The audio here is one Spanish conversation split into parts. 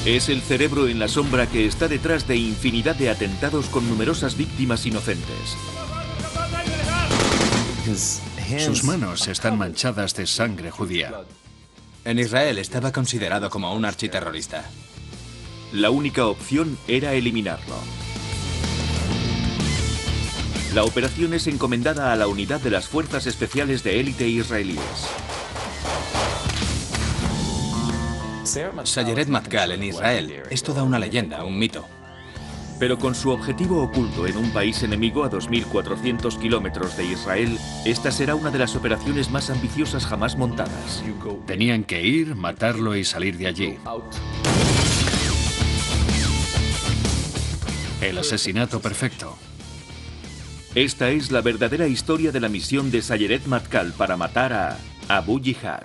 Es el cerebro en la sombra que está detrás de infinidad de atentados con numerosas víctimas inocentes. Sus manos están manchadas de sangre judía. En Israel estaba considerado como un architerrorista. La única opción era eliminarlo. La operación es encomendada a la unidad de las Fuerzas Especiales de Élite israelíes. Sayeret Matkal en Israel es toda una leyenda, un mito. Pero con su objetivo oculto en un país enemigo a 2.400 kilómetros de Israel, esta será una de las operaciones más ambiciosas jamás montadas. Tenían que ir, matarlo y salir de allí. El asesinato perfecto. Esta es la verdadera historia de la misión de Sayeret Matkal para matar a Abu Jihad.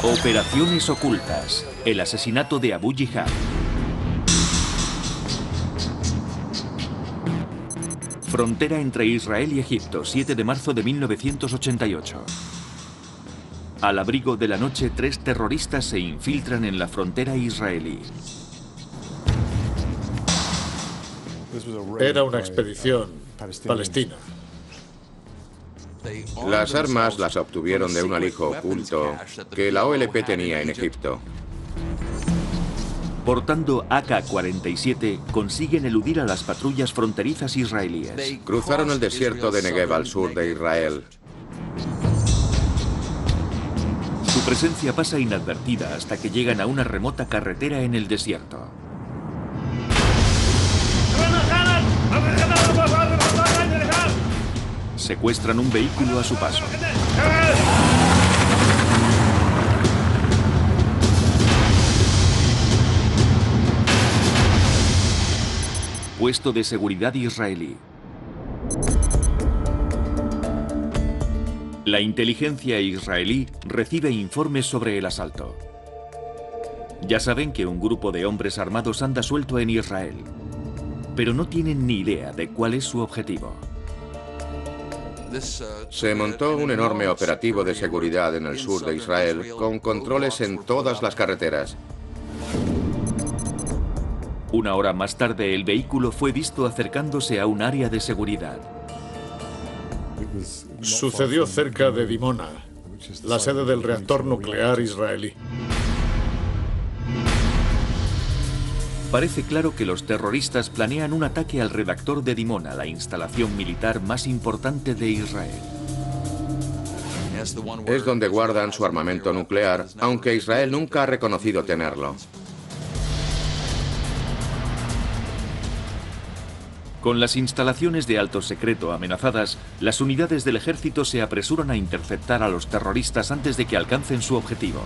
Operaciones ocultas. El asesinato de Abu Jihad. Frontera entre Israel y Egipto, 7 de marzo de 1988. Al abrigo de la noche, 3 terroristas se infiltran en la frontera israelí. Era una expedición palestina. Las armas las obtuvieron de un alijo oculto que la OLP tenía en Egipto. Portando AK-47, consiguen eludir a las patrullas fronterizas israelíes. Cruzaron el desierto de Negev al sur de Israel. Su presencia pasa inadvertida hasta que llegan a una remota carretera en el desierto. Secuestran un vehículo a su paso. Puesto de seguridad israelí. La inteligencia israelí recibe informes sobre el asalto. Ya saben que un grupo de hombres armados anda suelto en Israel, pero no tienen ni idea de cuál es su objetivo. Se montó un enorme operativo de seguridad en el sur de Israel con controles en todas las carreteras. Una hora más tarde, el vehículo fue visto acercándose a un área de seguridad. Sucedió cerca de Dimona, la sede del reactor nuclear israelí. Parece claro que los terroristas planean un ataque al reactor de Dimona, la instalación militar más importante de Israel. Es donde guardan su armamento nuclear, aunque Israel nunca ha reconocido tenerlo. Con las instalaciones de alto secreto amenazadas, las unidades del ejército se apresuran a interceptar a los terroristas antes de que alcancen su objetivo.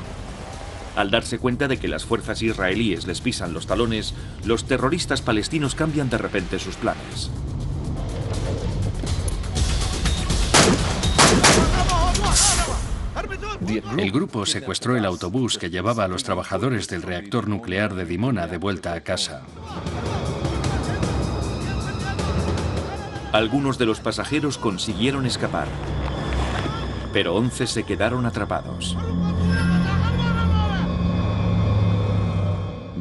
Al darse cuenta de que las fuerzas israelíes les pisan los talones, los terroristas palestinos cambian de repente sus planes. El grupo secuestró el autobús que llevaba a los trabajadores del reactor nuclear de Dimona de vuelta a casa. Algunos de los pasajeros consiguieron escapar, pero 11 se quedaron atrapados.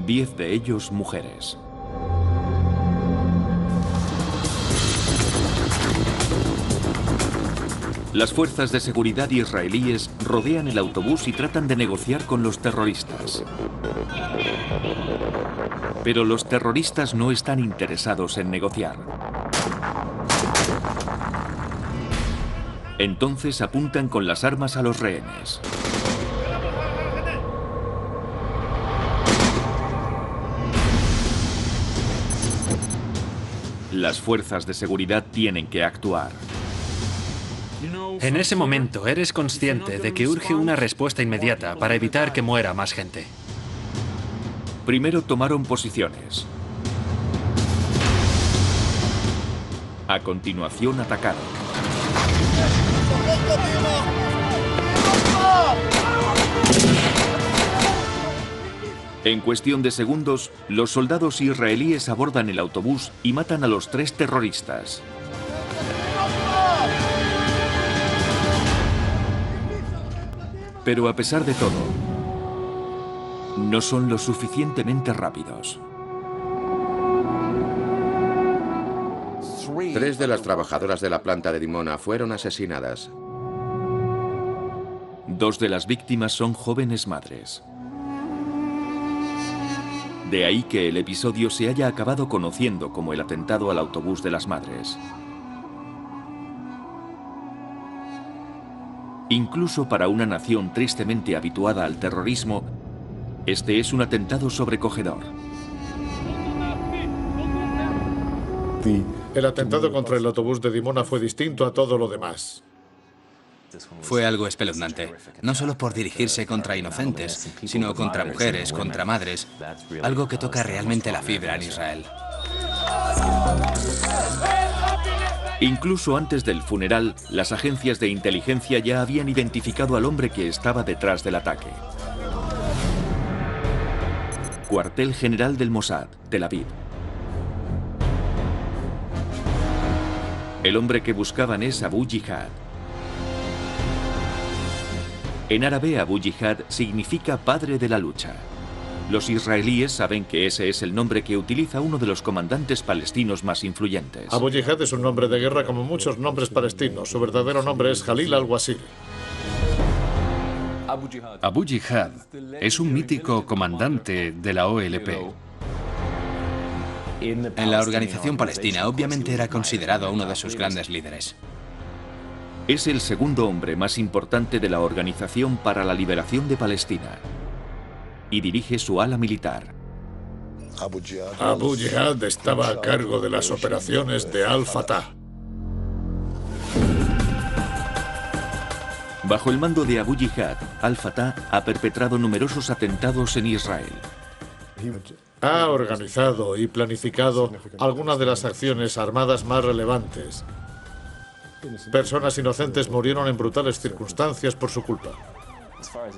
10 de ellos mujeres. Las fuerzas de seguridad israelíes rodean el autobús y tratan de negociar con los terroristas. Pero los terroristas no están interesados en negociar. Entonces apuntan con las armas a los rehenes. Las fuerzas de seguridad tienen que actuar. En ese momento eres consciente de que urge una respuesta inmediata para evitar que muera más gente. Primero tomaron posiciones. A continuación atacaron. En cuestión de segundos, los soldados israelíes abordan el autobús y matan a los 3 terroristas. Pero a pesar de todo, no son lo suficientemente rápidos. 3 de las trabajadoras de la planta de Dimona fueron asesinadas. 2 de las víctimas son jóvenes madres. De ahí que el episodio se haya acabado conociendo como el atentado al autobús de las madres. Incluso para una nación tristemente habituada al terrorismo, este es un atentado sobrecogedor. El atentado contra el autobús de Dimona fue distinto a todo lo demás. Fue algo espeluznante, no solo por dirigirse contra inocentes, sino contra mujeres, contra madres, algo que toca realmente la fibra en Israel. Incluso antes del funeral, las agencias de inteligencia ya habían identificado al hombre que estaba detrás del ataque. Cuartel General del Mossad, Tel Aviv. El hombre que buscaban es Abu Jihad. En árabe, Abu Jihad significa padre de la lucha. Los israelíes saben que ese es el nombre que utiliza uno de los comandantes palestinos más influyentes. Abu Jihad es un nombre de guerra como muchos nombres palestinos. Su verdadero nombre es Jalil al-Wasili. Abu Jihad es un mítico comandante de la OLP. En la organización palestina, obviamente era considerado uno de sus grandes líderes. Es el segundo hombre más importante de la Organización para la Liberación de Palestina y dirige su ala militar. Abu Jihad estaba a cargo de las operaciones de Al-Fatah. Bajo el mando de Abu Jihad, Al-Fatah ha perpetrado numerosos atentados en Israel. Ha organizado y planificado algunas de las acciones armadas más relevantes. Personas inocentes murieron en brutales circunstancias por su culpa.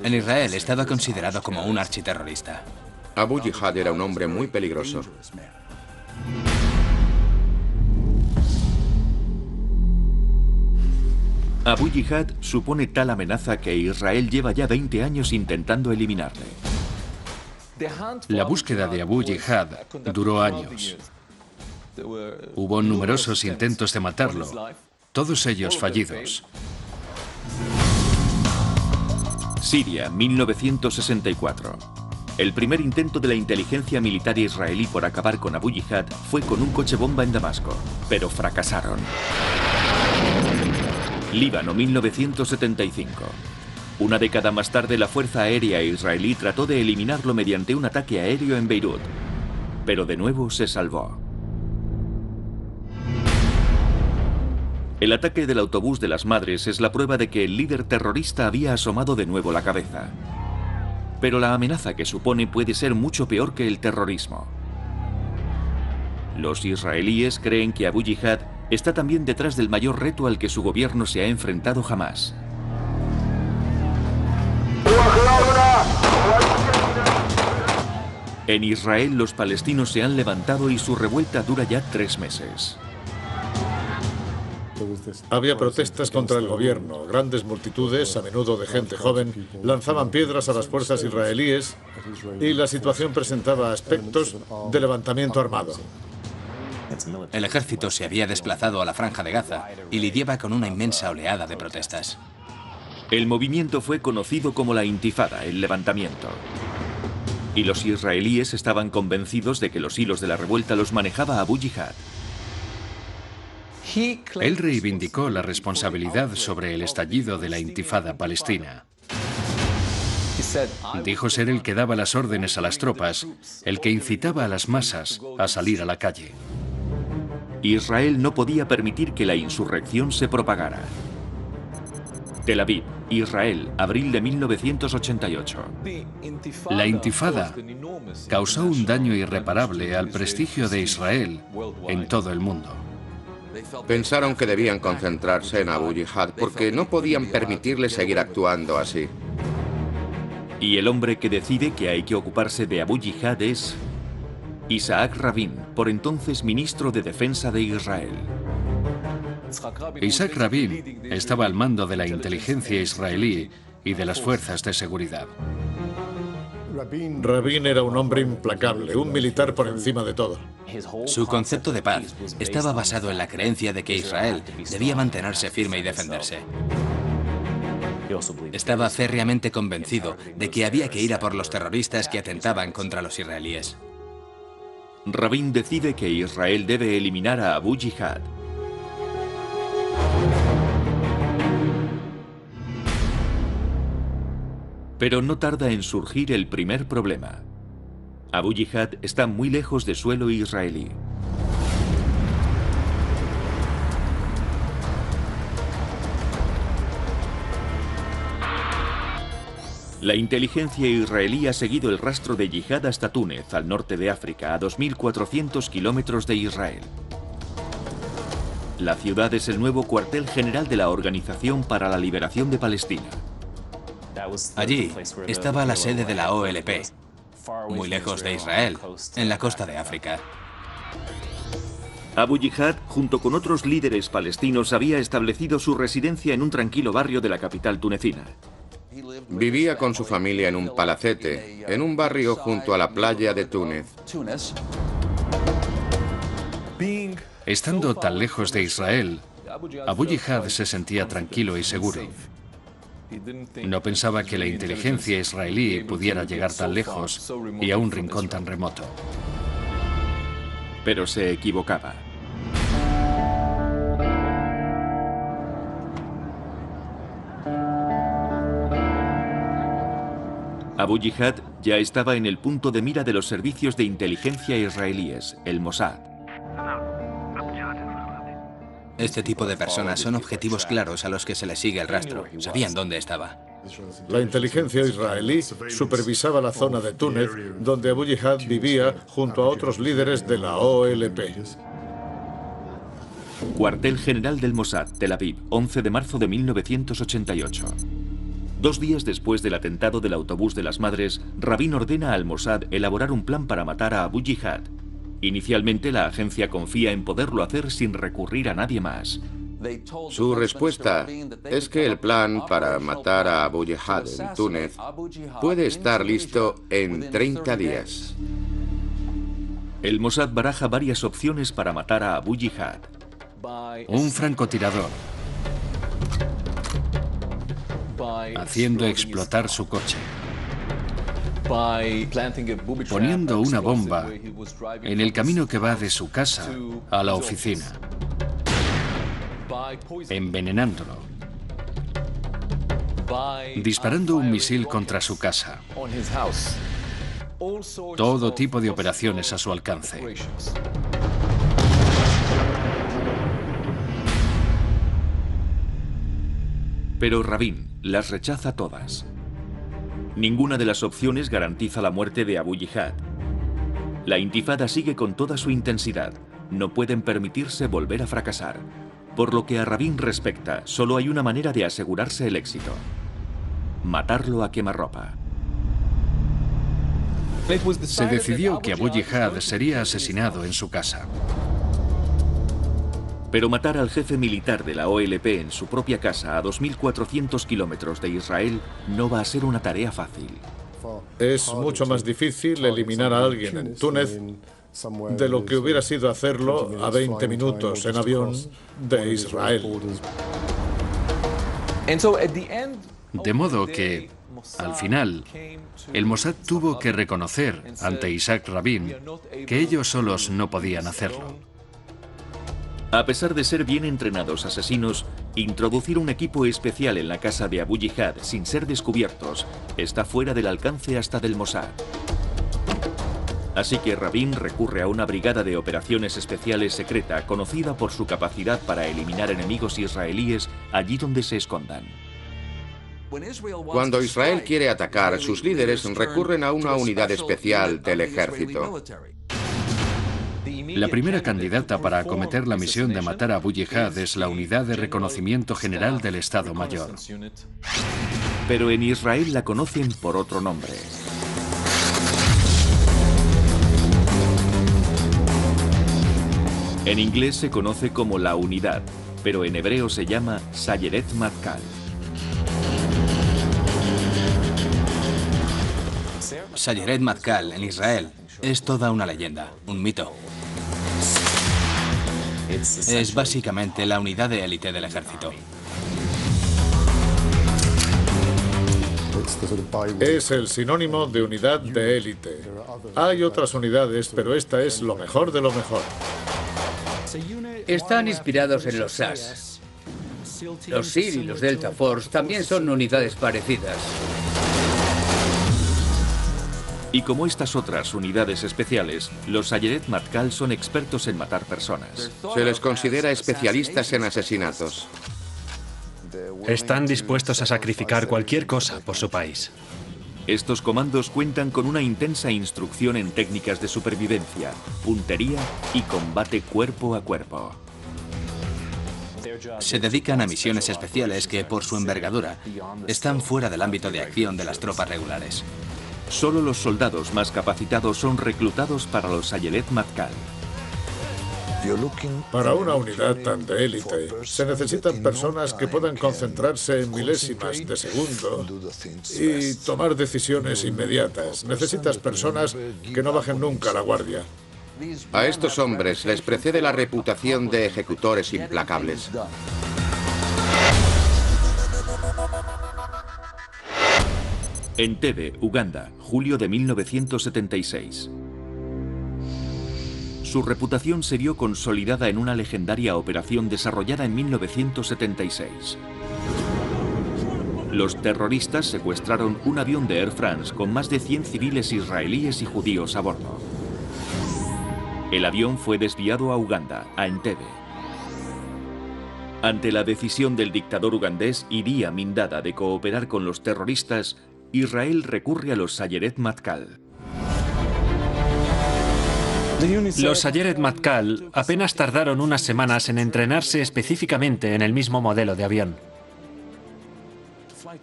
En Israel estaba considerado como un architerrorista. Abu Jihad era un hombre muy peligroso. Abu Jihad supone tal amenaza que Israel lleva ya 20 años intentando eliminarle. La búsqueda de Abu Jihad duró años. Hubo numerosos intentos de matarlo, todos ellos fallidos. Siria, 1964. El primer intento de la inteligencia militar israelí por acabar con Abu Jihad fue con un coche bomba en Damasco, pero fracasaron. Líbano, 1975. Una década más tarde, la Fuerza Aérea israelí trató de eliminarlo mediante un ataque aéreo en Beirut, pero de nuevo se salvó. El ataque del autobús de las madres es la prueba de que el líder terrorista había asomado de nuevo la cabeza. Pero la amenaza que supone puede ser mucho peor que el terrorismo. Los israelíes creen que Abu Jihad está también detrás del mayor reto al que su gobierno se ha enfrentado jamás. En Israel, los palestinos se han levantado y su revuelta dura ya 3 meses. Había protestas contra el gobierno. Grandes multitudes, a menudo de gente joven, lanzaban piedras a las fuerzas israelíes y la situación presentaba aspectos de levantamiento armado. El ejército se había desplazado a la Franja de Gaza y lidiaba con una inmensa oleada de protestas. El movimiento fue conocido como la Intifada, el levantamiento. Y los israelíes estaban convencidos de que los hilos de la revuelta los manejaba Abu Jihad. Él reivindicó la responsabilidad sobre el estallido de la Intifada palestina. Dijo ser el que daba las órdenes a las tropas, el que incitaba a las masas a salir a la calle. Israel no podía permitir que la insurrección se propagara. Tel Aviv, Israel, abril de 1988. La Intifada causó un daño irreparable al prestigio de Israel en todo el mundo. Pensaron que debían concentrarse en Abu Jihad porque no podían permitirle seguir actuando así. Y el hombre que decide que hay que ocuparse de Abu Jihad es Isaac Rabin, por entonces ministro de Defensa de Israel. Isaac Rabin estaba al mando de la inteligencia israelí y de las fuerzas de seguridad. Rabin era un hombre implacable, un militar por encima de todo. Su concepto de paz estaba basado en la creencia de que Israel debía mantenerse firme y defenderse. Estaba férreamente convencido de que había que ir a por los terroristas que atentaban contra los israelíes. Rabin decide que Israel debe eliminar a Abu Jihad. Pero no tarda en surgir el primer problema. Abu Jihad está muy lejos de suelo israelí. La inteligencia israelí ha seguido el rastro de Yihad hasta Túnez, al norte de África, a 2.400 kilómetros de Israel. La ciudad es el nuevo cuartel general de la Organización para la Liberación de Palestina. Allí estaba la sede de la OLP, muy lejos de Israel, en la costa de África. Abu Jihad, junto con otros líderes palestinos, había establecido su residencia en un tranquilo barrio de la capital tunecina. Vivía con su familia en un palacete, en un barrio junto a la playa de Túnez. Estando tan lejos de Israel, Abu Jihad se sentía tranquilo y seguro. No pensaba que la inteligencia israelí pudiera llegar tan lejos y a un rincón tan remoto. Pero se equivocaba. Abu Jihad ya estaba en el punto de mira de los servicios de inteligencia israelíes, el Mossad. Este tipo de personas son objetivos claros a los que se les sigue el rastro. Sabían dónde estaba. La inteligencia israelí supervisaba la zona de Túnez, donde Abu Jihad vivía junto a otros líderes de la OLP. Cuartel General del Mossad, Tel Aviv, 11 de marzo de 1988. 2 días después del atentado del autobús de las madres, Rabin ordena al Mossad elaborar un plan para matar a Abu Jihad. Inicialmente, la agencia confía en poderlo hacer sin recurrir a nadie más. Su respuesta es que el plan para matar a Abu Jihad en Túnez puede estar listo en 30 días. El Mossad baraja varias opciones para matar a Abu Jihad. Un francotirador, haciendo explotar su coche, poniendo una bomba en el camino que va de su casa a la oficina, envenenándolo, disparando un misil contra su casa. Todo tipo de operaciones a su alcance. Pero Rabin las rechaza todas. Ninguna de las opciones garantiza la muerte de Abu Jihad. La intifada sigue con toda su intensidad. No pueden permitirse volver a fracasar. Por lo que a Rabin respecta, solo hay una manera de asegurarse el éxito: matarlo a quemarropa. Se decidió que Abu Jihad sería asesinado en su casa. Pero matar al jefe militar de la OLP en su propia casa a 2.400 kilómetros de Israel no va a ser una tarea fácil. Es mucho más difícil eliminar a alguien en Túnez de lo que hubiera sido hacerlo a 20 minutos en avión de Israel. De modo que, al final, el Mossad tuvo que reconocer ante Isaac Rabin que ellos solos no podían hacerlo. A pesar de ser bien entrenados asesinos, introducir un equipo especial en la casa de Abu Jihad sin ser descubiertos está fuera del alcance hasta del Mossad. Así que Rabin recurre a una brigada de operaciones especiales secreta conocida por su capacidad para eliminar enemigos israelíes allí donde se escondan. Cuando Israel quiere atacar, sus líderes recurren a una unidad especial del ejército. La primera candidata para acometer la misión de matar a Abu Jihad es la Unidad de Reconocimiento General del Estado Mayor. Pero en Israel la conocen por otro nombre. En inglés se conoce como la unidad, pero en hebreo se llama Sayeret Matkal. Sayeret Matkal, en Israel, es toda una leyenda, un mito. Es básicamente la unidad de élite del ejército. Es el sinónimo de unidad de élite. Hay otras unidades, pero esta es lo mejor de lo mejor. Están inspirados en los SAS. Los SEAL y los Delta Force también son unidades parecidas. Y como estas otras unidades especiales, los Sayeret Matkal son expertos en matar personas. Se les considera especialistas en asesinatos. Están dispuestos a sacrificar cualquier cosa por su país. Estos comandos cuentan con una intensa instrucción en técnicas de supervivencia, puntería y combate cuerpo a cuerpo. Se dedican a misiones especiales que, por su envergadura, están fuera del ámbito de acción de las tropas regulares. Solo los soldados más capacitados son reclutados para los Sayeret Matkal. Para una unidad tan de élite, se necesitan personas que puedan concentrarse en milésimas de segundo y tomar decisiones inmediatas. Necesitas personas que no bajen nunca la guardia. A estos hombres les precede la reputación de ejecutores implacables. Entebbe, Uganda, julio de 1976. Su reputación se vio consolidada en una legendaria operación desarrollada en 1976. Los terroristas secuestraron un avión de Air France con más de 100 civiles israelíes y judíos a bordo. El avión fue desviado a Uganda, a Entebbe. Ante la decisión del dictador ugandés Idi Amin Dada de cooperar con los terroristas, Israel recurre a los Sayeret Matkal. Los Sayeret Matkal apenas tardaron unas semanas en entrenarse específicamente en el mismo modelo de avión.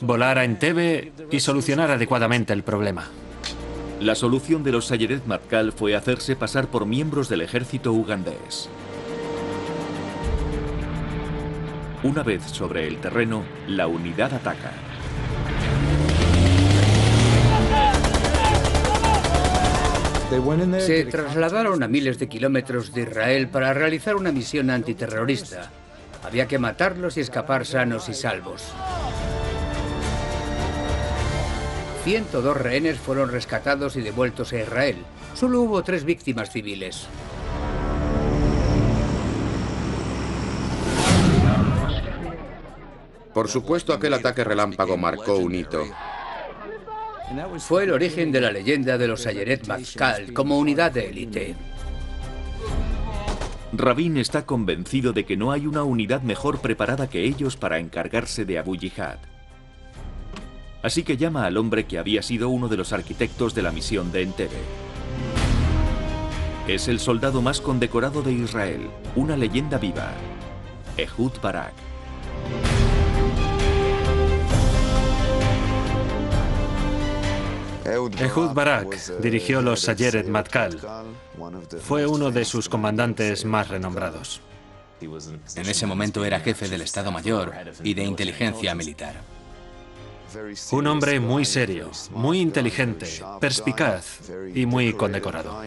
Volar a Entebbe y solucionar adecuadamente el problema. La solución de los Sayeret Matkal fue hacerse pasar por miembros del ejército ugandés. Una vez sobre el terreno, la unidad ataca. Se trasladaron a miles de kilómetros de Israel para realizar una misión antiterrorista. Había que matarlos y escapar sanos y salvos. 102 rehenes fueron rescatados y devueltos a Israel. Solo hubo 3 víctimas civiles. Por supuesto, aquel ataque relámpago marcó un hito. Fue el origen de la leyenda de los Sayeret Matkal como unidad de élite. Rabin está convencido de que no hay una unidad mejor preparada que ellos para encargarse de Abu Jihad. Así que llama al hombre que había sido uno de los arquitectos de la misión de Entebbe. Es el soldado más condecorado de Israel, una leyenda viva, Ehud Barak. Ehud Barak dirigió los Sayeret Matkal. Fue uno de sus comandantes más renombrados. En ese momento era jefe del Estado Mayor y de inteligencia militar. Un hombre muy serio, muy inteligente, perspicaz y muy condecorado.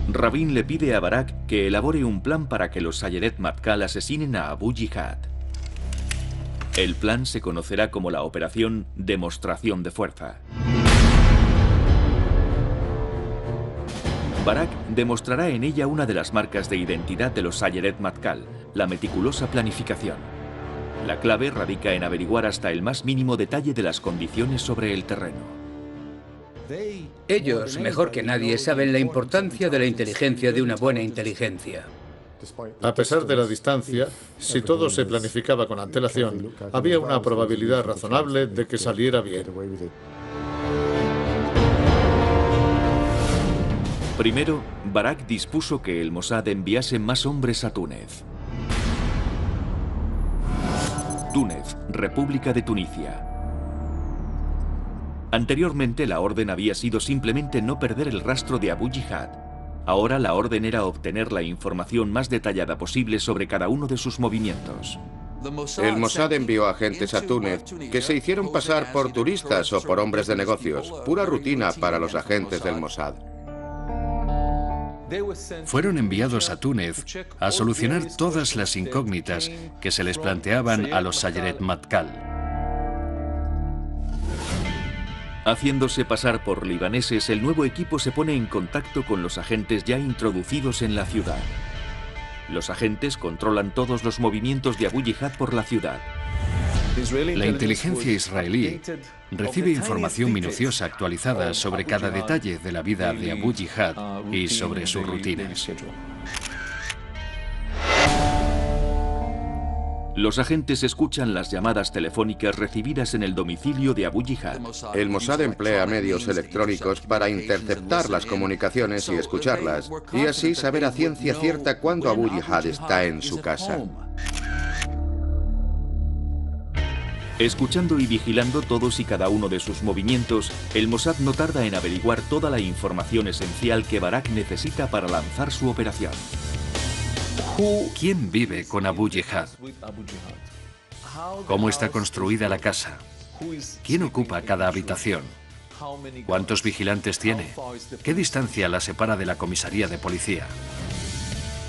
Rabin le pide a Barak que elabore un plan para que los Sayeret Matkal asesinen a Abu Jihad. El plan se conocerá como la operación Demostración de Fuerza. Barak demostrará en ella una de las marcas de identidad de los Sayeret Matkal, la meticulosa planificación. La clave radica en averiguar hasta el más mínimo detalle de las condiciones sobre el terreno. Ellos, mejor que nadie, saben la importancia de la inteligencia de una buena inteligencia. A pesar de la distancia, si todo se planificaba con antelación, había una probabilidad razonable de que saliera bien. Primero, Barak dispuso que el Mossad enviase más hombres a Túnez. Túnez, República de Tunisia. Anteriormente la orden había sido simplemente no perder el rastro de Abu Jihad. Ahora la orden era obtener la información más detallada posible sobre cada uno de sus movimientos. El Mossad envió agentes a Túnez que se hicieron pasar por turistas o por hombres de negocios, pura rutina para los agentes del Mossad. Fueron enviados a Túnez a solucionar todas las incógnitas que se les planteaban a los Sayeret Matkal. Haciéndose pasar por libaneses, el nuevo equipo se pone en contacto con los agentes ya introducidos en la ciudad. Los agentes controlan todos los movimientos de Abu Jihad por la ciudad. La inteligencia israelí recibe información minuciosa actualizada sobre cada detalle de la vida de Abu Jihad y sobre sus rutinas. Los agentes escuchan las llamadas telefónicas recibidas en el domicilio de Abu Jihad. El Mossad emplea medios electrónicos para interceptar las comunicaciones y escucharlas, y así saber a ciencia cierta cuándo Abu Jihad está en su casa. Escuchando y vigilando todos y cada uno de sus movimientos, el Mossad no tarda en averiguar toda la información esencial que Barak necesita para lanzar su operación. ¿Quién vive con Abu Jihad? ¿Cómo está construida la casa? ¿Quién ocupa cada habitación? ¿Cuántos vigilantes tiene? ¿Qué distancia la separa de la comisaría de policía?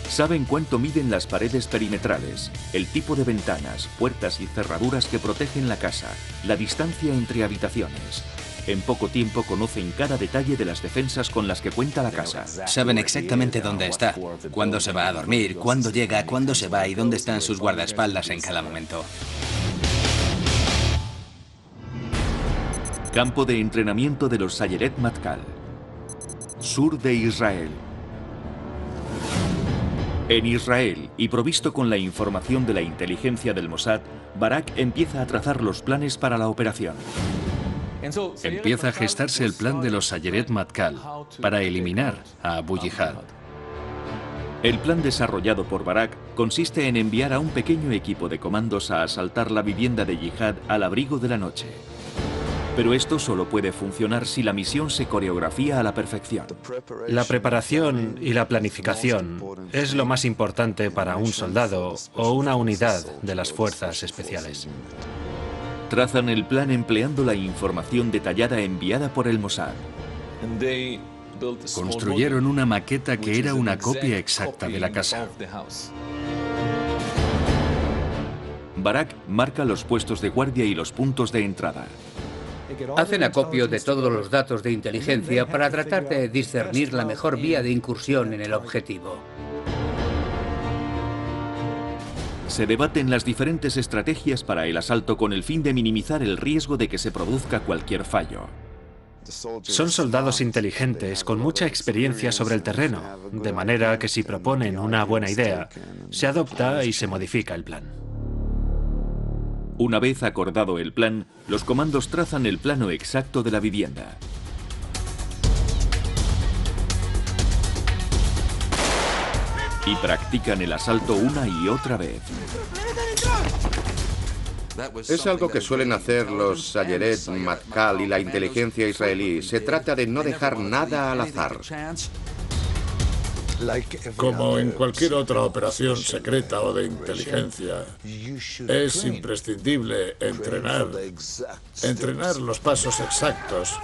Saben cuánto miden las paredes perimetrales, el tipo de ventanas, puertas y cerraduras que protegen la casa, la distancia entre habitaciones. En poco tiempo conocen cada detalle de las defensas con las que cuenta la casa. Saben exactamente dónde está, cuándo se va a dormir, cuándo llega, cuándo se va y dónde están sus guardaespaldas en cada momento. Campo de entrenamiento de los Sayeret Matkal. Sur de Israel. En Israel, y provisto con la información de la inteligencia del Mossad, Barak empieza a trazar los planes para la operación. Empieza a gestarse el plan de los Sayeret Matkal para eliminar a Abu Jihad. El plan desarrollado por Barak consiste en enviar a un pequeño equipo de comandos a asaltar la vivienda de Jihad al abrigo de la noche. Pero esto solo puede funcionar si la misión se coreografía a la perfección. La preparación y la planificación es lo más importante para un soldado o una unidad de las fuerzas especiales. Trazan el plan empleando la información detallada enviada por el Mossad. Construyeron una maqueta que era una copia exacta de la casa. Barak marca los puestos de guardia y los puntos de entrada. Hacen acopio de todos los datos de inteligencia para tratar de discernir la mejor vía de incursión en el objetivo. Se debaten las diferentes estrategias para el asalto con el fin de minimizar el riesgo de que se produzca cualquier fallo. Son soldados inteligentes con mucha experiencia sobre el terreno, de manera que si proponen una buena idea, se adopta y se modifica el plan. Una vez acordado el plan, los comandos trazan el plano exacto de la vivienda. Y practican el asalto una y otra vez. Es algo que suelen hacer los Sayeret Matkal y la inteligencia israelí. Se trata de no dejar nada al azar. Como en cualquier otra operación secreta o de inteligencia, es imprescindible entrenar los pasos exactos,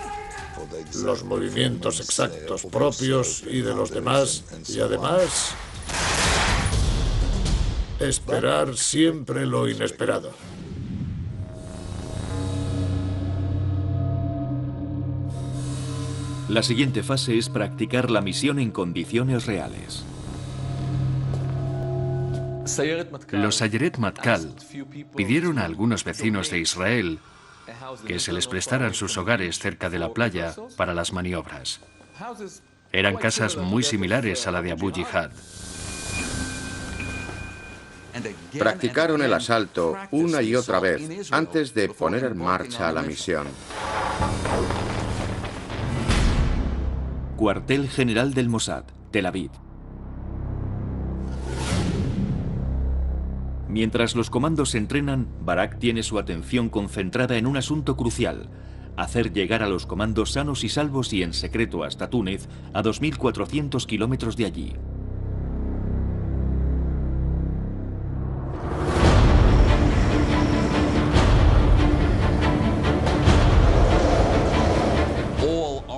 los movimientos exactos propios y de los demás, y además esperar siempre lo inesperado. La siguiente fase es practicar la misión en condiciones reales. Los Sayeret Matkal pidieron a algunos vecinos de Israel que se les prestaran sus hogares cerca de la playa para las maniobras. Eran casas muy similares a la de Abu Jihad. Practicaron el asalto una y otra vez antes de poner en marcha la misión. Cuartel General del Mossad, Tel Aviv. Mientras los comandos se entrenan, Barak tiene su atención concentrada en un asunto crucial: hacer llegar a los comandos sanos y salvos y en secreto hasta Túnez, a 2.400 kilómetros de allí.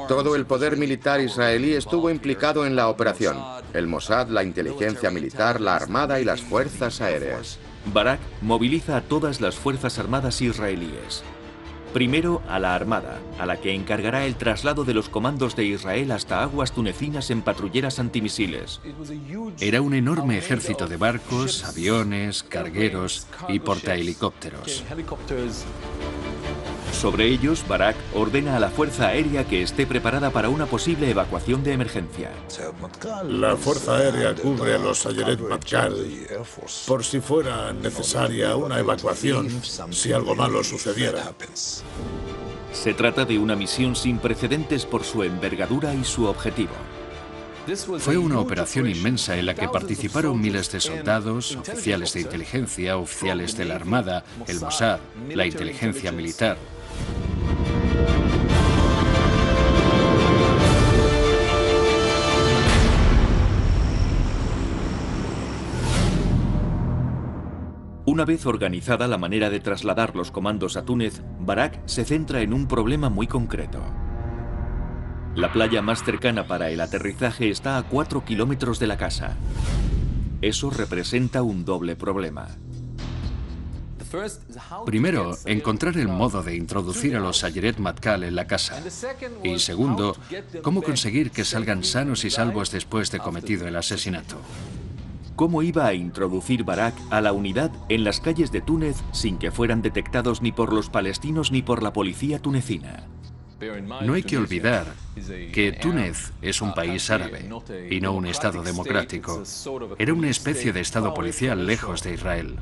Todo el poder militar israelí estuvo implicado en la operación. El Mossad, la inteligencia militar, la armada y las fuerzas aéreas. Barak moviliza a todas las fuerzas armadas israelíes. Primero a la armada, a la que encargará el traslado de los comandos de Israel hasta aguas tunecinas en patrulleras antimisiles. Era un enorme ejército de barcos, aviones, cargueros y portahelicópteros. Sobre ellos, Barak ordena a la Fuerza Aérea que esté preparada para una posible evacuación de emergencia. La Fuerza Aérea cubre a los Sayeret Matkal por si fuera necesaria una evacuación si algo malo sucediera. Se trata de una misión sin precedentes por su envergadura y su objetivo. Fue una operación inmensa en la que participaron miles de soldados, oficiales de inteligencia, oficiales de la Armada, el Mossad, la inteligencia militar. Una vez organizada la manera de trasladar los comandos a Túnez, Barak se centra en un problema muy concreto. La playa más cercana para el aterrizaje está a 4 kilómetros de la casa. Eso representa un doble problema. Primero, encontrar el modo de introducir a los Sayeret Matkal en la casa. Y segundo, cómo conseguir que salgan sanos y salvos después de cometido el asesinato. ¿Cómo iba a introducir Barak a la unidad en las calles de Túnez sin que fueran detectados ni por los palestinos ni por la policía tunecina? No hay que olvidar que Túnez es un país árabe y no un estado democrático. Era una especie de estado policial lejos de Israel.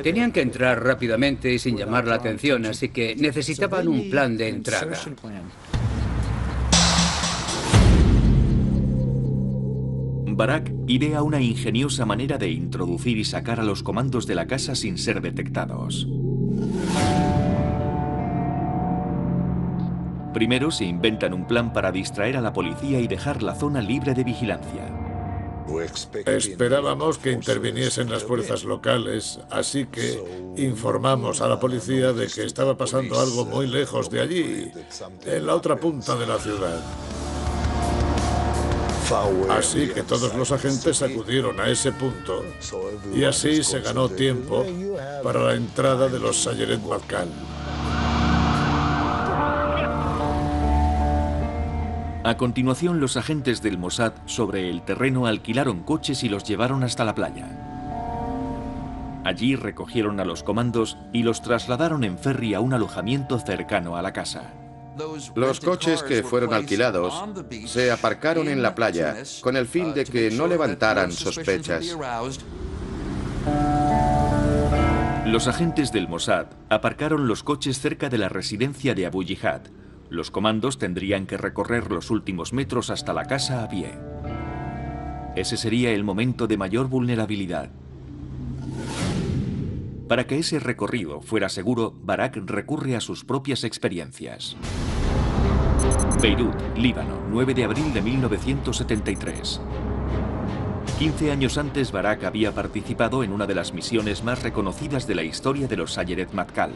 Tenían que entrar rápidamente y sin llamar la atención, así que necesitaban un plan de entrada. Barak idea una ingeniosa manera de introducir y sacar a los comandos de la casa sin ser detectados. Primero se inventan un plan para distraer a la policía y dejar la zona libre de vigilancia. Esperábamos que interviniesen las fuerzas locales, así que informamos a la policía de que estaba pasando algo muy lejos de allí, en la otra punta de la ciudad. Así que todos los agentes acudieron a ese punto y así se ganó tiempo para la entrada de los Sayeret Matkal. A continuación, los agentes del Mossad sobre el terreno alquilaron coches y los llevaron hasta la playa. Allí recogieron a los comandos y los trasladaron en ferry a un alojamiento cercano a la casa. Los coches que fueron alquilados se aparcaron en la playa con el fin de que no levantaran sospechas. Los agentes del Mossad aparcaron los coches cerca de la residencia de Abu Jihad. Los comandos tendrían que recorrer los últimos metros hasta la casa a pie. Ese sería el momento de mayor vulnerabilidad. Para que ese recorrido fuera seguro, Barak recurre a sus propias experiencias. Beirut, Líbano, 9 de abril de 1973. 15 años antes, Barak había participado en una de las misiones más reconocidas de la historia de los Sayeret Matkal.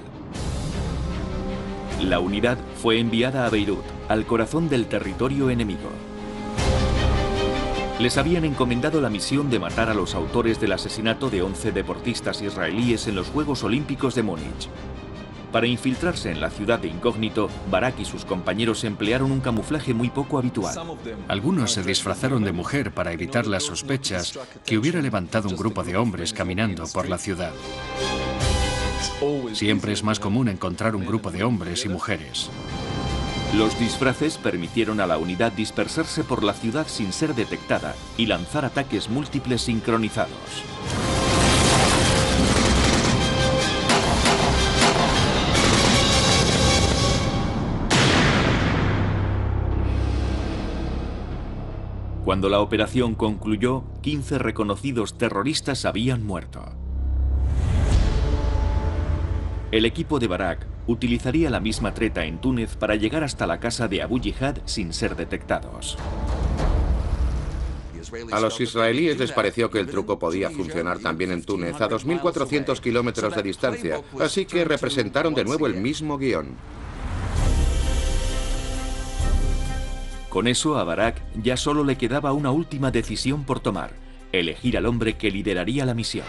La unidad fue enviada a Beirut, al corazón del territorio enemigo. Les habían encomendado la misión de matar a los autores del asesinato de 11 deportistas israelíes en los Juegos Olímpicos de Múnich. Para infiltrarse en la ciudad de incógnito, Barak y sus compañeros emplearon un camuflaje muy poco habitual. Algunos se disfrazaron de mujer para evitar las sospechas que hubiera levantado un grupo de hombres caminando por la ciudad. Siempre es más común encontrar un grupo de hombres y mujeres. Los disfraces permitieron a la unidad dispersarse por la ciudad sin ser detectada y lanzar ataques múltiples sincronizados. Cuando la operación concluyó, 15 reconocidos terroristas habían muerto. El equipo de Barak utilizaría la misma treta en Túnez para llegar hasta la casa de Abu Yihad sin ser detectados. A los israelíes les pareció que el truco podía funcionar también en Túnez, a 2.400 kilómetros de distancia, así que representaron de nuevo el mismo guión. Con eso, a Barak ya solo le quedaba una última decisión por tomar: elegir al hombre que lideraría la misión.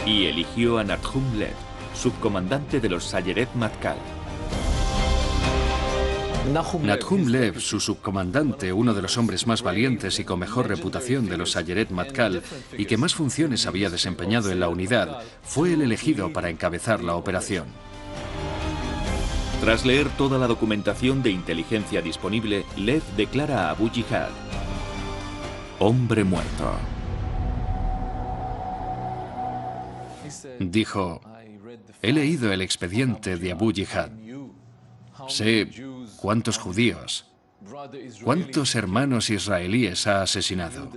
Y eligió a Nathum Lev, subcomandante de los Sayeret Matkal. Nathum Lev, su subcomandante, uno de los hombres más valientes y con mejor reputación de los Sayeret Matkal y que más funciones había desempeñado en la unidad, fue el elegido para encabezar la operación. Tras leer toda la documentación de inteligencia disponible, Lev declara a Abu Yihad: hombre muerto. Dijo: he leído el expediente de Abu Yihad. Sé cuántos judíos, cuántos hermanos israelíes ha asesinado.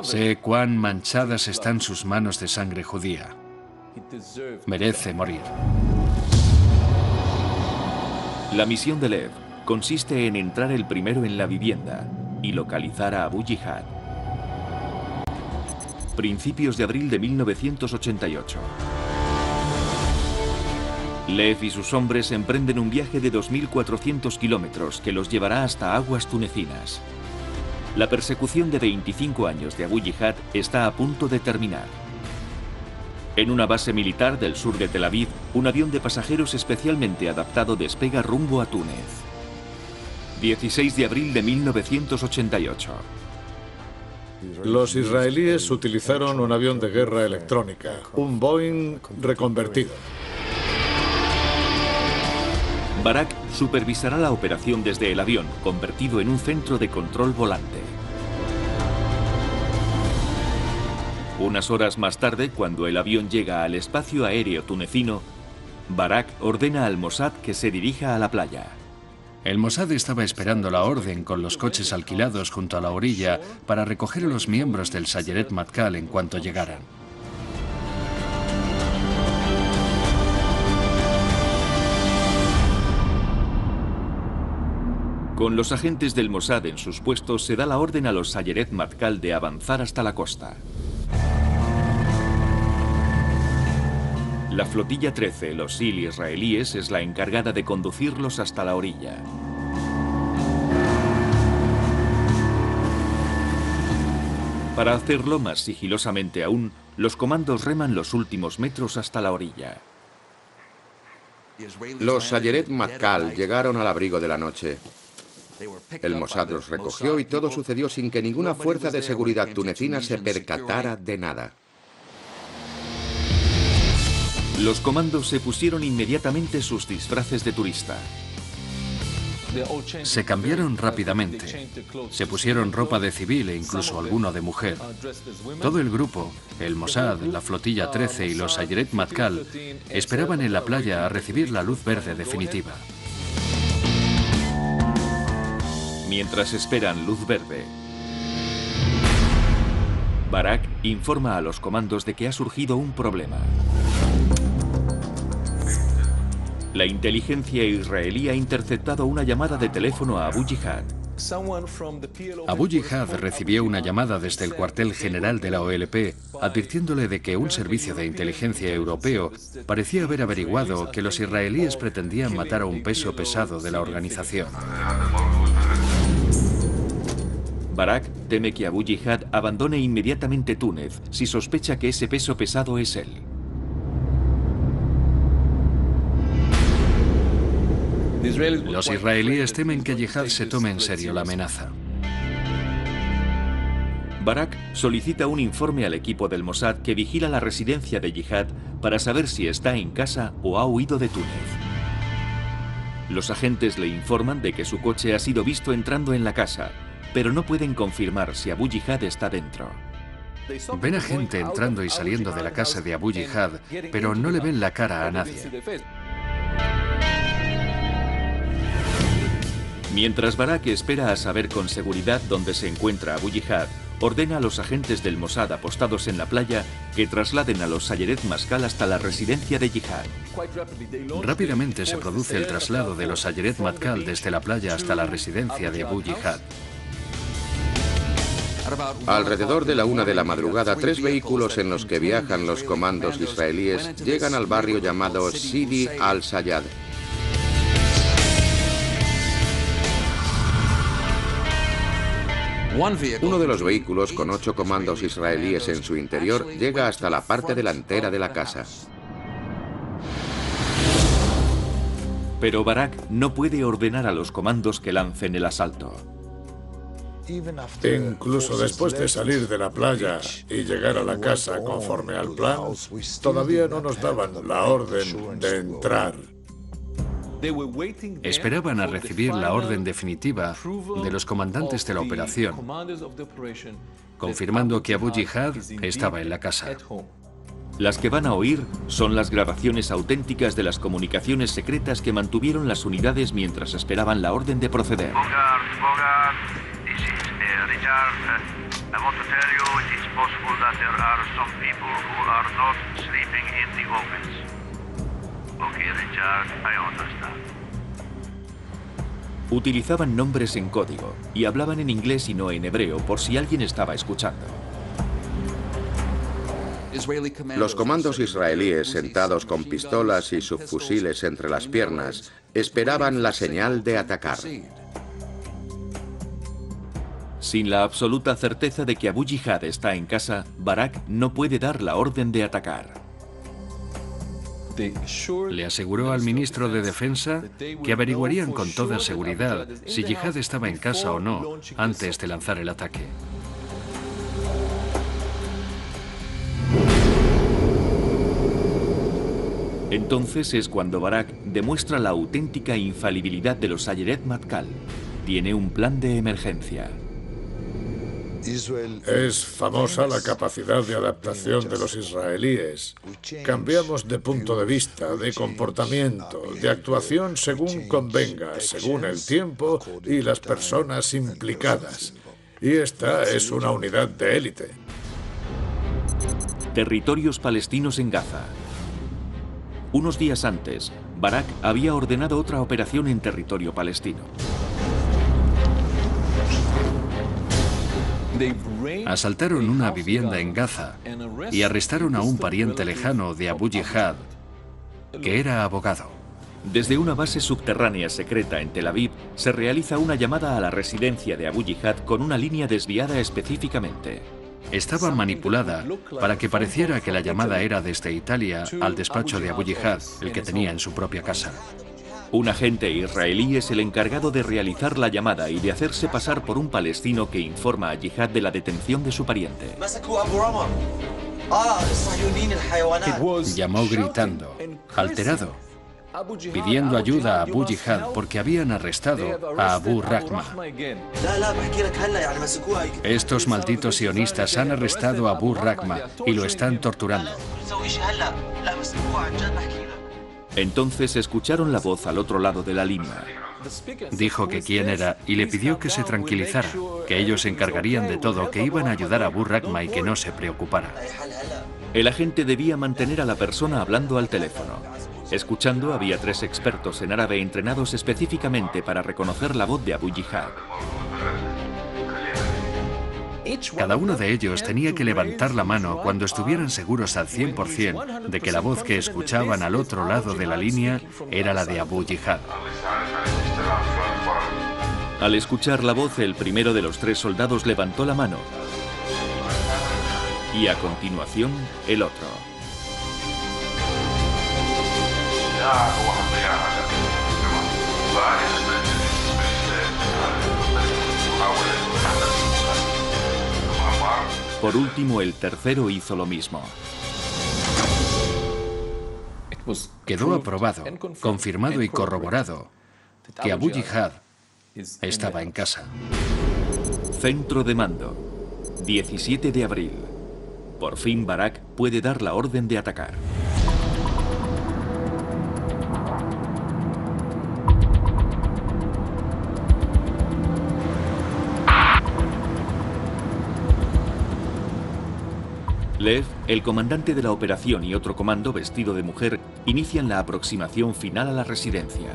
Sé cuán manchadas están sus manos de sangre judía. Merece morir. La misión de Lev consiste en entrar el primero en la vivienda y localizar a Abu Yihad. Principios de abril de 1988. Lev y sus hombres emprenden un viaje de 2.400 kilómetros que los llevará hasta aguas tunecinas. La persecución de 25 años de Abu Yihad está a punto de terminar. En una base militar del sur de Tel Aviv, un avión de pasajeros especialmente adaptado despega rumbo a Túnez. 16 de abril de 1988. Los israelíes utilizaron un avión de guerra electrónica, un Boeing reconvertido. Barak supervisará la operación desde el avión, convertido en un centro de control volante. Unas horas más tarde, cuando el avión llega al espacio aéreo tunecino, Barak ordena al Mossad que se dirija a la playa. El Mossad estaba esperando la orden con los coches alquilados junto a la orilla para recoger a los miembros del Sayeret Matkal en cuanto llegaran. Con los agentes del Mossad en sus puestos, se da la orden a los Sayeret Matkal de avanzar hasta la costa. La flotilla 13, los SEAL israelíes, es la encargada de conducirlos hasta la orilla. Para hacerlo más sigilosamente aún, los comandos reman los últimos metros hasta la orilla. Los Sayeret Matkal llegaron al abrigo de la noche. El Mossad los recogió y todo sucedió sin que ninguna fuerza de seguridad tunecina se percatara de nada. Los comandos se pusieron inmediatamente sus disfraces de turista. Se cambiaron rápidamente. Se pusieron ropa de civil e incluso alguno de mujer. Todo el grupo, el Mossad, la flotilla 13 y los Sayeret Matkal, esperaban en la playa a recibir la luz verde definitiva. Mientras esperan luz verde, Barak informa a los comandos de que ha surgido un problema. La inteligencia israelí ha interceptado una llamada de teléfono a Abu Yihad. Abu Yihad recibió una llamada desde el cuartel general de la OLP advirtiéndole de que un servicio de inteligencia europeo parecía haber averiguado que los israelíes pretendían matar a un peso pesado de la organización. Barak teme que Abu Yihad abandone inmediatamente Túnez si sospecha que ese peso pesado es él. Los israelíes temen que Yihad se tome en serio la amenaza. Barak solicita un informe al equipo del Mossad que vigila la residencia de Yihad para saber si está en casa o ha huido de Túnez. Los agentes le informan de que su coche ha sido visto entrando en la casa, pero no pueden confirmar si Abu Yihad está dentro. Ven a gente entrando y saliendo de la casa de Abu Yihad, pero no le ven la cara a nadie. Mientras Barak espera a saber con seguridad dónde se encuentra Abu Jihad, ordena a los agentes del Mossad apostados en la playa que trasladen a los Sayeret Matkal hasta la residencia de Jihad. Rápidamente se produce el traslado de los Sayeret Matkal desde la playa hasta la residencia de Abu Jihad. Alrededor de la 1 de la madrugada, 3 vehículos en los que viajan los comandos israelíes llegan al barrio llamado Sidi al-Sayyad. Uno de los vehículos, con 8 comandos israelíes en su interior, llega hasta la parte delantera de la casa. Pero Barak no puede ordenar a los comandos que lancen el asalto. Incluso después de salir de la playa y llegar a la casa conforme al plan, todavía no nos daban la orden de entrar. Esperaban a recibir la orden definitiva de los comandantes de la operación, confirmando que Abu Jihad estaba en la casa. Las que van a oír son las grabaciones auténticas de las comunicaciones secretas que mantuvieron las unidades mientras esperaban la orden de proceder. Richard, I want to tell you it is possible that there are some people who are not sleeping in the office. Okay, Richard, I understand. Utilizaban nombres en código y hablaban en inglés y no en hebreo por si alguien estaba escuchando. Los comandos israelíes, sentados con pistolas y subfusiles entre las piernas, esperaban la señal de atacar. Sin la absoluta certeza de que Abu Jihad está en casa, Barak no puede dar la orden de atacar. Le aseguró al ministro de Defensa que averiguarían con toda seguridad si Jihad estaba en casa o no antes de lanzar el ataque. Entonces es cuando Barak demuestra la auténtica infalibilidad de los Sayeret Matkal. Tiene un plan de emergencia. Es famosa la capacidad de adaptación de los israelíes. Cambiamos de punto de vista, de comportamiento, de actuación según convenga, según el tiempo y las personas implicadas. Y esta es una unidad de élite. Territorios palestinos en Gaza. Unos días antes, Barak había ordenado otra operación en territorio palestino. Asaltaron una vivienda en Gaza y arrestaron a un pariente lejano de Abu Jihad, que era abogado. Desde una base subterránea secreta en Tel Aviv, se realiza una llamada a la residencia de Abu Jihad con una línea desviada específicamente. Estaba manipulada para que pareciera que la llamada era desde Italia al despacho de Abu Jihad, el que tenía en su propia casa. Un agente israelí es el encargado de realizar la llamada y de hacerse pasar por un palestino que informa a Jihad de la detención de su pariente. Llamó gritando, alterado, pidiendo ayuda a Abu Jihad porque habían arrestado a Abu Rahma. Estos malditos sionistas han arrestado a Abu Rahma y lo están torturando. Entonces escucharon la voz al otro lado de la línea. Dijo que quién era y le pidió que se tranquilizara, que ellos se encargarían de todo, que iban a ayudar a Abu Rahma y que no se preocupara. El agente debía mantener a la persona hablando al teléfono. Escuchando, había 3 expertos en árabe entrenados específicamente para reconocer la voz de Abu Jihad. Cada uno de ellos tenía que levantar la mano cuando estuvieran seguros al 100% de que la voz que escuchaban al otro lado de la línea era la de Abu Jihad. Al escuchar la voz, el primero de los 3 soldados levantó la mano. Y a continuación, el otro. Por último, el tercero hizo lo mismo. Quedó aprobado, confirmado y corroborado que Abu Jihad estaba en casa. Centro de mando. 17 de abril. Por fin Barak puede dar la orden de atacar. Lev, el comandante de la operación y otro comando vestido de mujer inician la aproximación final a la residencia.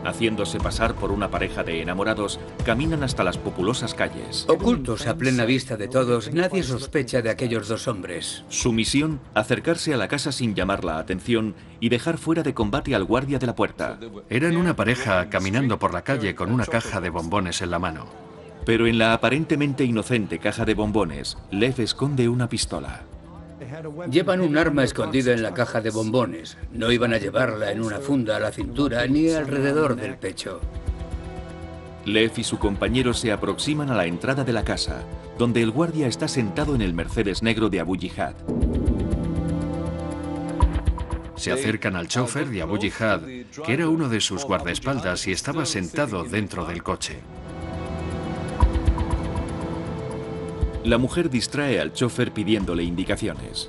Haciéndose pasar por una pareja de enamorados, caminan hasta las populosas calles. Ocultos a plena vista de todos, nadie sospecha de aquellos dos hombres. Su misión, acercarse a la casa sin llamar la atención y dejar fuera de combate al guardia de la puerta. Eran una pareja caminando por la calle con una caja de bombones en la mano. Pero en la aparentemente inocente caja de bombones, Lev esconde una pistola. Llevan un arma escondida en la caja de bombones. No iban a llevarla en una funda a la cintura ni alrededor del pecho. Lev y su compañero se aproximan a la entrada de la casa, donde el guardia está sentado en el Mercedes negro de Abu Jihad. Se acercan al chofer de Abu Jihad, que era uno de sus guardaespaldas y estaba sentado dentro del coche. La mujer distrae al chofer pidiéndole indicaciones.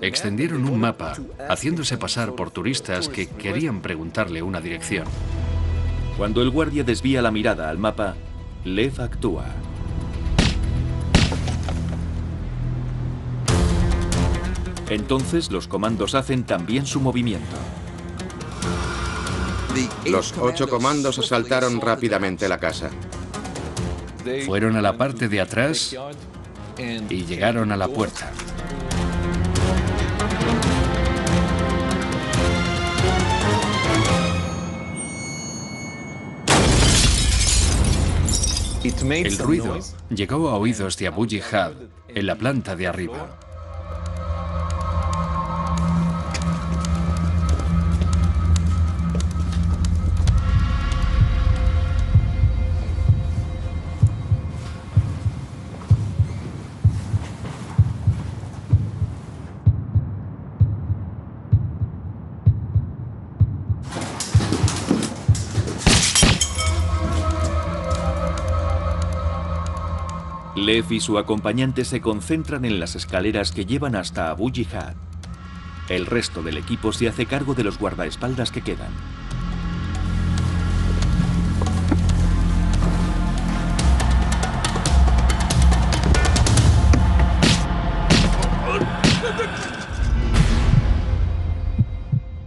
Extendieron un mapa, haciéndose pasar por turistas que querían preguntarle una dirección. Cuando el guardia desvía la mirada al mapa, Lev actúa. Entonces los comandos hacen también su movimiento. Los 8 comandos asaltaron rápidamente la casa. Fueron a la parte de atrás y llegaron a la puerta. El ruido llegó a oídos de Abu Jihad en la planta de arriba. Lev y su acompañante se concentran en las escaleras que llevan hasta Abu Jihad. El resto del equipo se hace cargo de los guardaespaldas que quedan.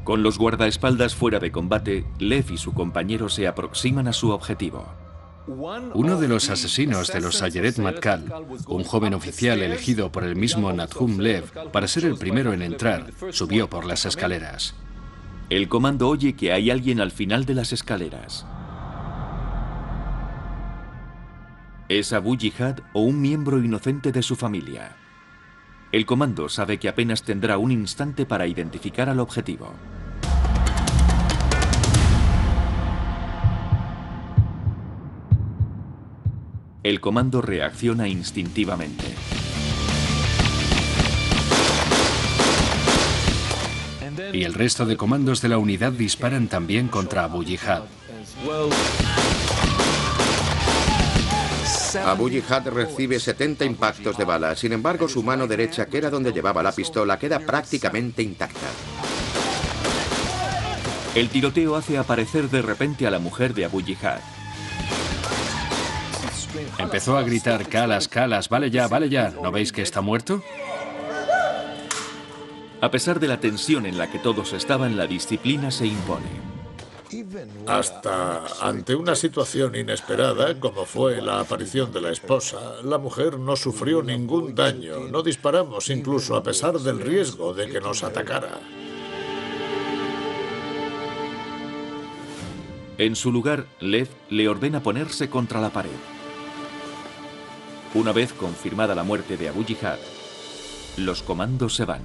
Con los guardaespaldas fuera de combate, Lev y su compañero se aproximan a su objetivo. Uno de los asesinos de los Sayeret Matkal, un joven oficial elegido por el mismo Nadhum Lev para ser el primero en entrar, subió por las escaleras. El comando oye que hay alguien al final de las escaleras. Es Abu Jihad o un miembro inocente de su familia. El comando sabe que apenas tendrá un instante para identificar al objetivo. El comando reacciona instintivamente. Y el resto de comandos de la unidad disparan también contra Abu Jihad. Abu Jihad recibe 70 impactos de bala. Sin embargo, su mano derecha, que era donde llevaba la pistola, queda prácticamente intacta. El tiroteo hace aparecer de repente a la mujer de Abu Jihad. Empezó a gritar: "Calas, Calas, vale ya, ¿no veis que está muerto?". A pesar de la tensión en la que todos estaban, la disciplina se impone. Hasta ante una situación inesperada, como fue la aparición de la esposa, la mujer no sufrió ningún daño. No disparamos incluso a pesar del riesgo de que nos atacara. En su lugar, Lev le ordena ponerse contra la pared. Una vez confirmada la muerte de Abu Jihad, los comandos se van.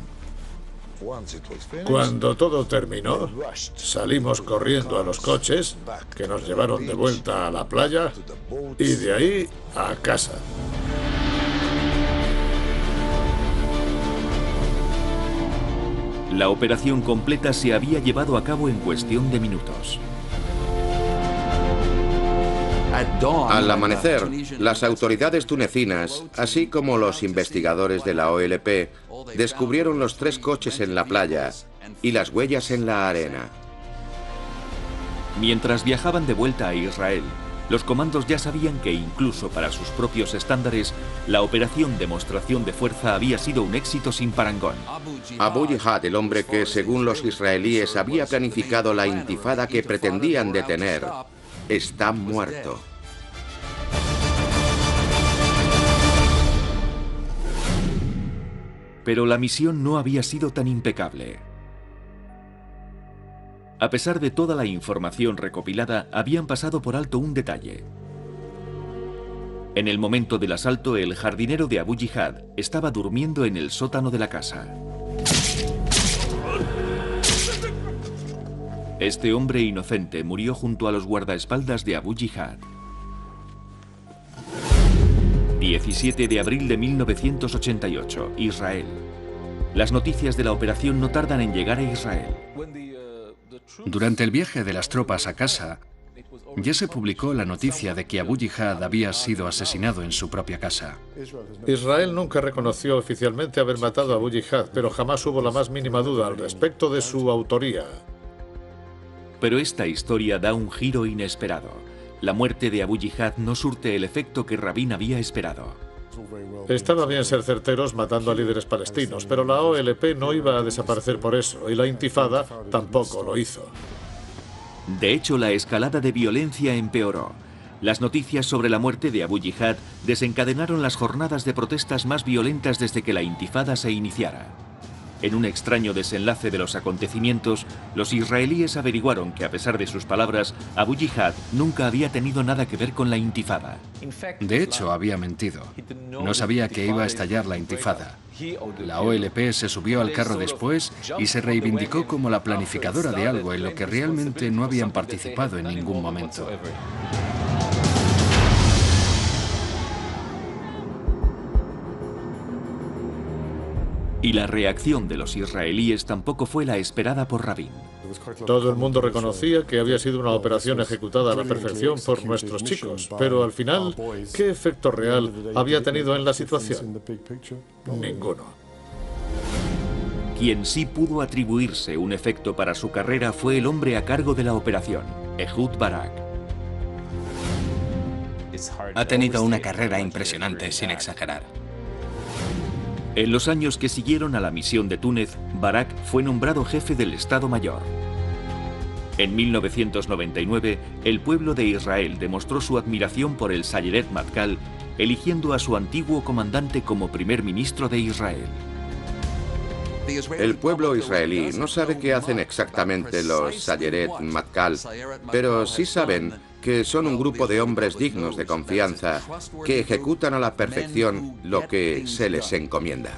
Cuando todo terminó, salimos corriendo a los coches, que nos llevaron de vuelta a la playa, y de ahí a casa. La operación completa se había llevado a cabo en cuestión de minutos. Al amanecer, las autoridades tunecinas, así como los investigadores de la OLP, descubrieron los 3 coches en la playa y las huellas en la arena. Mientras viajaban de vuelta a Israel, Los comandos ya sabían que incluso para sus propios estándares, la operación demostración de fuerza había sido un éxito sin parangón. Abu Jihad, el hombre que, según los israelíes, había planificado la intifada que pretendían detener, está muerto. Pero la misión no había sido tan impecable. A pesar de toda la información recopilada, habían pasado por alto un detalle. En el momento del asalto, el jardinero de Abu Jihad estaba durmiendo en el sótano de la casa. Este hombre inocente murió junto a los guardaespaldas de Abu Jihad. 17 de abril de 1988, Israel. Las noticias de la operación no tardan en llegar a Israel. Durante el viaje de las tropas a casa, ya se publicó la noticia de que Abu Jihad había sido asesinado en su propia casa. Israel nunca reconoció oficialmente haber matado a Abu Jihad, pero jamás hubo la más mínima duda al respecto de su autoría. Pero esta historia da un giro inesperado. La muerte de Abu Jihad no surte el efecto que Rabin había esperado. Estaba bien ser certeros matando a líderes palestinos, pero la OLP no iba a desaparecer por eso, y la intifada tampoco lo hizo. De hecho, la escalada de violencia empeoró. Las noticias sobre la muerte de Abu Jihad desencadenaron las jornadas de protestas más violentas desde que la intifada se iniciara. En un extraño desenlace de los acontecimientos, los israelíes averiguaron que, a pesar de sus palabras, Abu Jihad nunca había tenido nada que ver con la intifada. De hecho, había mentido. No sabía que iba a estallar la intifada. La OLP se subió al carro después y se reivindicó como la planificadora de algo en lo que realmente no habían participado en ningún momento. Y la reacción de los israelíes tampoco fue la esperada por Rabin. Todo el mundo reconocía que había sido una operación ejecutada a la perfección por nuestros chicos, pero al final, ¿qué efecto real había tenido en la situación? Ninguno. Quien sí pudo atribuirse un efecto para su carrera fue el hombre a cargo de la operación, Ehud Barak. Ha tenido una carrera impresionante, sin exagerar. En los años que siguieron a la misión de Túnez, Barak fue nombrado jefe del Estado Mayor. En 1999, el pueblo de Israel demostró su admiración por el Sayeret Matkal, eligiendo a su antiguo comandante como primer ministro de Israel. El pueblo israelí no sabe qué hacen exactamente los Sayeret Matkal, pero sí saben que son un grupo de hombres dignos de confianza que ejecutan a la perfección lo que se les encomienda.